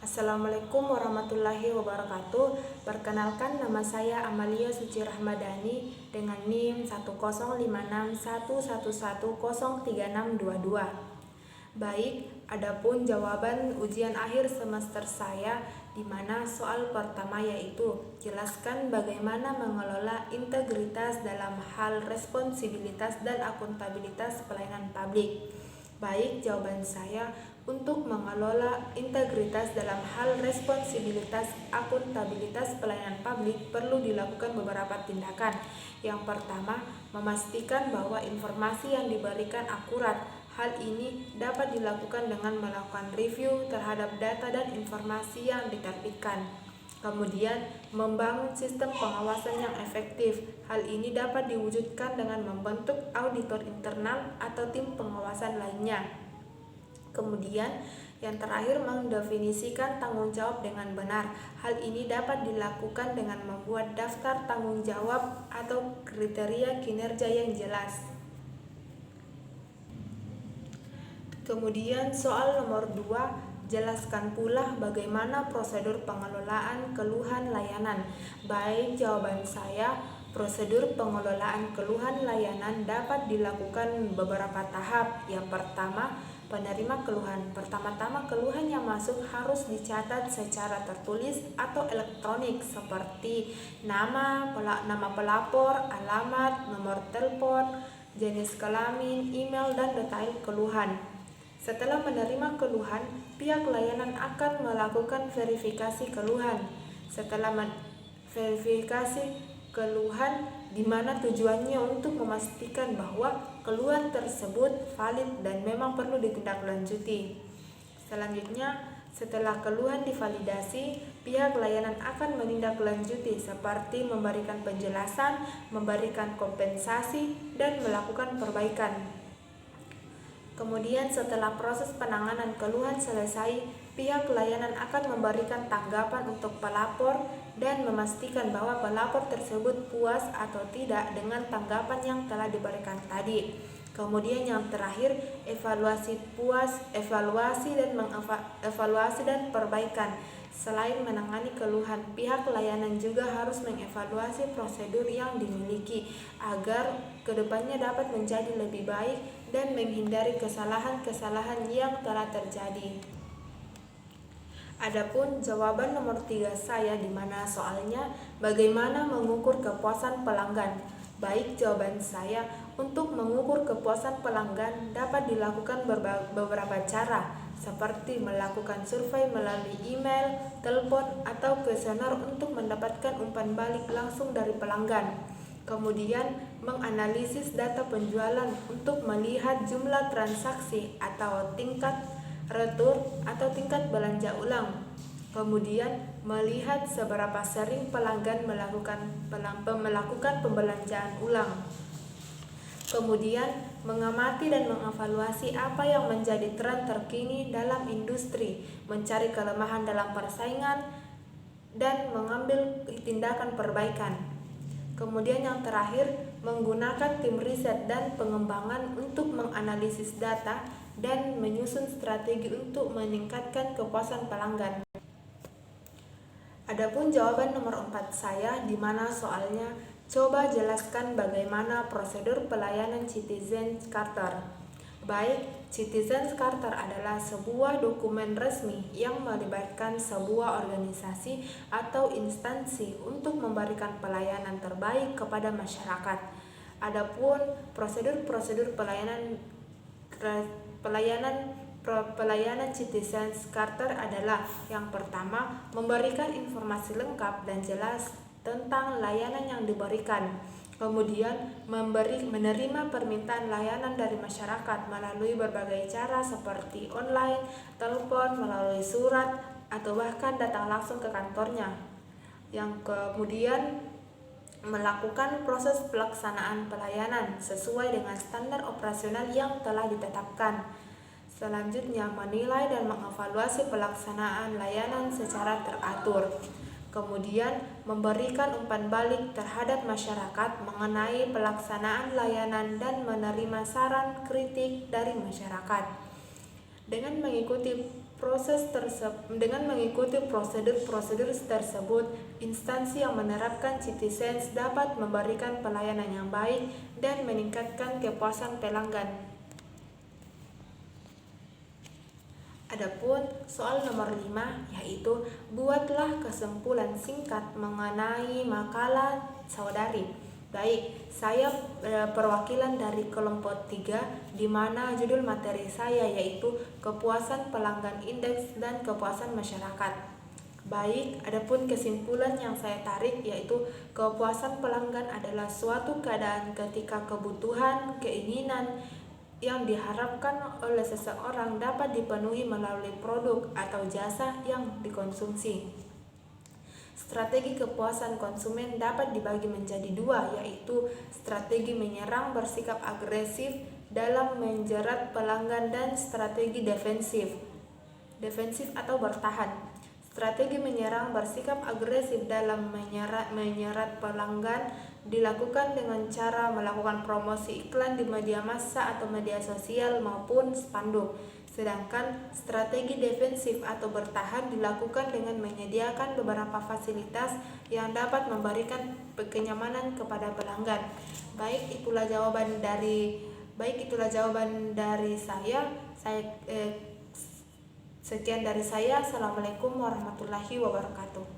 Assalamualaikum warahmatullahi wabarakatuh. Perkenalkan, nama saya Amalia Suci Rahmadani dengan NIM 1056111103622. Baik, adapun jawaban ujian akhir semester saya, di mana soal pertama yaitu jelaskan bagaimana mengelola integritas dalam hal responsibilitas dan akuntabilitas pelayanan publik. Baik, jawaban saya untuk mengelola integritas dalam hal responsibilitas akuntabilitas pelayanan publik perlu dilakukan beberapa tindakan. Yang pertama, memastikan bahwa informasi yang diberikan akurat. Hal ini dapat dilakukan dengan melakukan review terhadap data dan informasi yang diterbitkan. Kemudian, membangun sistem pengawasan yang efektif. Hal ini dapat diwujudkan dengan membentuk auditor internal atau tim pengawasan lainnya. Kemudian, yang terakhir, mendefinisikan tanggung jawab dengan benar. Hal ini dapat dilakukan dengan membuat daftar tanggung jawab atau kriteria kinerja yang jelas. Kemudian soal nomor 2, jelaskan pula bagaimana prosedur pengelolaan keluhan layanan. Baik, jawaban saya, prosedur pengelolaan keluhan layanan dapat dilakukan beberapa tahap. Yang pertama, penerima keluhan. Pertama-tama, keluhan yang masuk harus dicatat secara tertulis atau elektronik seperti nama pelapor, alamat, nomor telepon, jenis kelamin, email, dan detail keluhan. Setelah menerima keluhan, pihak layanan akan melakukan verifikasi keluhan. Setelah verifikasi keluhan, di mana tujuannya untuk memastikan bahwa keluhan tersebut valid dan memang perlu ditindaklanjuti. Selanjutnya, setelah keluhan divalidasi, pihak layanan akan menindaklanjuti seperti memberikan penjelasan, memberikan kompensasi, dan melakukan perbaikan. Kemudian setelah proses penanganan keluhan selesai, pihak layanan akan memberikan tanggapan untuk pelapor dan memastikan bahwa pelapor tersebut puas atau tidak dengan tanggapan yang telah diberikan tadi. Kemudian yang terakhir, evaluasi dan perbaikan. Selain menangani keluhan, pihak layanan juga harus mengevaluasi prosedur yang dimiliki agar kedepannya dapat menjadi lebih baik dan menghindari kesalahan-kesalahan yang telah terjadi. Adapun jawaban nomor 3 saya, di mana soalnya bagaimana mengukur kepuasan pelanggan. Baik, jawaban saya, untuk mengukur kepuasan pelanggan dapat dilakukan beberapa cara, seperti melakukan survei melalui email, telepon, atau kuesioner untuk mendapatkan umpan balik langsung dari pelanggan. Kemudian, menganalisis data penjualan untuk melihat jumlah transaksi atau tingkat retur atau tingkat belanja ulang. Kemudian, melihat seberapa sering pelanggan melakukan pembelanjaan ulang. Kemudian, mengamati dan mengevaluasi apa yang menjadi tren terkini dalam industri, mencari kelemahan dalam persaingan, dan mengambil tindakan perbaikan. Kemudian yang terakhir, menggunakan tim riset dan pengembangan untuk menganalisis data dan menyusun strategi untuk meningkatkan kepuasan pelanggan. Adapun jawaban nomor 4 saya, di mana soalnya coba jelaskan bagaimana prosedur pelayanan Citizen Charter. Baik, Citizen Charter adalah sebuah dokumen resmi yang melibatkan sebuah organisasi atau instansi untuk memberikan pelayanan terbaik kepada masyarakat. Adapun prosedur-prosedur pelayanan Citizen Charter adalah: yang pertama, memberikan informasi lengkap dan jelas tentang layanan yang diberikan. Kemudian, menerima permintaan layanan dari masyarakat melalui berbagai cara seperti online, telepon, melalui surat, atau bahkan datang langsung ke kantornya. Yang kemudian, melakukan proses pelaksanaan pelayanan sesuai dengan standar operasional yang telah ditetapkan. Selanjutnya, menilai dan mengevaluasi pelaksanaan layanan secara teratur. Kemudian, memberikan umpan balik terhadap masyarakat mengenai pelaksanaan layanan dan menerima saran kritik dari masyarakat. Dengan mengikuti Dengan mengikuti prosedur-prosedur tersebut, instansi yang menerapkan Citizenz dapat memberikan pelayanan yang baik dan meningkatkan kepuasan pelanggan. Adapun soal nomor 5, yaitu buatlah kesimpulan singkat mengenai makalah saudari. Baik, saya perwakilan dari kelompok 3, di mana judul materi saya yaitu kepuasan pelanggan indeks dan kepuasan masyarakat. Baik, adapun kesimpulan yang saya tarik yaitu kepuasan pelanggan adalah suatu keadaan ketika kebutuhan, keinginan yang diharapkan oleh seseorang dapat dipenuhi melalui produk atau jasa yang dikonsumsi. Strategi kepuasan konsumen dapat dibagi menjadi 2, yaitu strategi menyerang bersikap agresif dalam menjerat pelanggan dan strategi defensif atau bertahan. Strategi menyerang bersikap agresif dalam menyerat pelanggan dilakukan dengan cara melakukan promosi iklan di media massa atau media sosial maupun spanduk. Sedangkan strategi defensif atau bertahan dilakukan dengan menyediakan beberapa fasilitas yang dapat memberikan kenyamanan kepada pelanggan. Baik, itulah jawaban dari saya. Sekian dari saya. Assalamualaikum warahmatullahi wabarakatuh.